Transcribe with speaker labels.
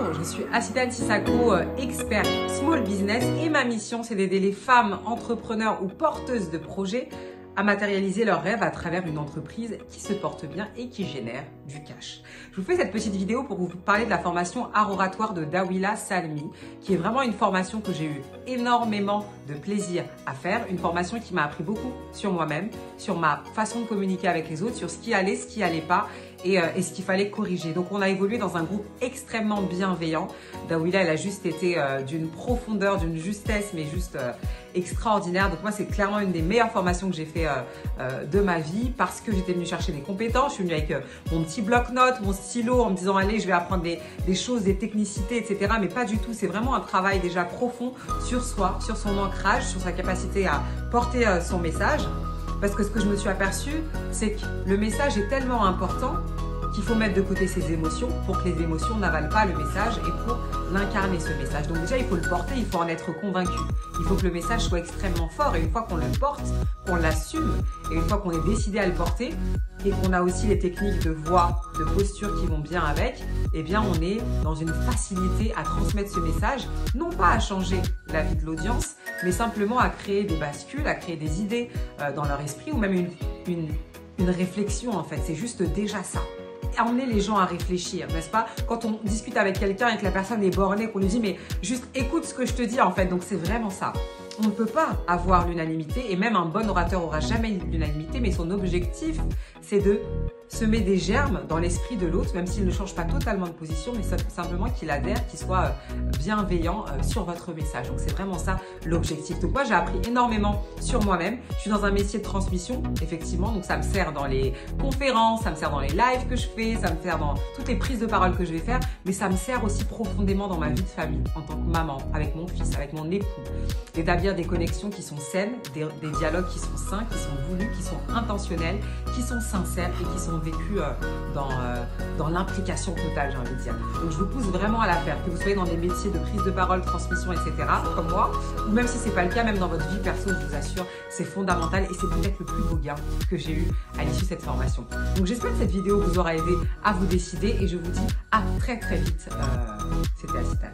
Speaker 1: Bonjour, je suis Asitane Sissako, expert small business et ma mission c'est d'aider les femmes entrepreneurs ou porteuses de projets à matérialiser leurs rêves à travers une entreprise qui se porte bien et qui génère du cash. Je vous fais cette petite vidéo pour vous parler de la formation art oratoire de Dawila Salmi, qui est vraiment une formation que j'ai eu énormément de plaisir à faire, une formation qui m'a appris beaucoup sur moi-même, sur ma façon de communiquer avec les autres, sur ce qui allait pas et ce qu'il fallait corriger. Donc on a évolué dans un groupe extrêmement bienveillant. Dawila, elle a juste été d'une profondeur, d'une justesse, mais juste extraordinaire. Donc moi, c'est clairement une des meilleures formations que j'ai fait de ma vie parce que j'étais venue chercher des compétences. Je suis venue avec mon petit bloc-notes, mon stylo en me disant allez, je vais apprendre des choses, des technicités, etc. Mais pas du tout. C'est vraiment un travail déjà profond sur soi, sur son ancrage, sur sa capacité à porter son message. Parce que ce que je me suis aperçue, c'est que le message est tellement important qu'il faut mettre de côté ses émotions pour que les émotions n'avalent pas le message et pour l'incarner ce message. Donc déjà, il faut le porter, il faut en être convaincu. Il faut que le message soit extrêmement fort et une fois qu'on le porte, qu'on l'assume et une fois qu'on est décidé à le porter et qu'on a aussi les techniques de voix, de posture qui vont bien avec, eh bien on est dans une facilité à transmettre ce message, non pas à changer la vie de l'audience, mais simplement à créer des bascules, à créer des idées dans leur esprit ou même une réflexion en fait. C'est juste déjà ça. Emmener les gens à réfléchir, n'est-ce pas? Quand on discute avec quelqu'un et que la personne est bornée, qu'on lui dit mais juste écoute ce que je te dis en fait. Donc c'est vraiment ça. On ne peut pas avoir l'unanimité et même un bon orateur aura jamais l'unanimité, mais son objectif c'est de semer des germes dans l'esprit de l'autre, même s'il ne change pas totalement de position, mais simplement qu'il adhère, qu'il soit bienveillant sur votre message. Donc c'est vraiment ça l'objectif. Donc moi j'ai appris énormément sur moi-même. Je suis dans un métier de transmission, effectivement, donc ça me sert dans les conférences, ça me sert dans les lives que je fais, ça me sert dans toutes les prises de parole que je vais faire, mais ça me sert aussi profondément dans ma vie de famille, en tant que maman, avec mon fils, avec mon époux, d'établir des connexions qui sont saines, des dialogues qui sont sains, qui sont voulus, qui sont intentionnels, qui sont sincères et qui sont vécus dans l'implication totale, j'ai envie de dire. Donc je vous pousse vraiment à la faire, que vous soyez dans des métiers de prise de parole, transmission, etc., comme moi, ou même si c'est pas le cas, même dans votre vie perso, je vous assure, c'est fondamental et c'est peut-être le plus beau gain que j'ai eu à l'issue de cette formation. Donc j'espère que cette vidéo vous aura aidé à vous décider et je vous dis à très très vite. C'était Asitane.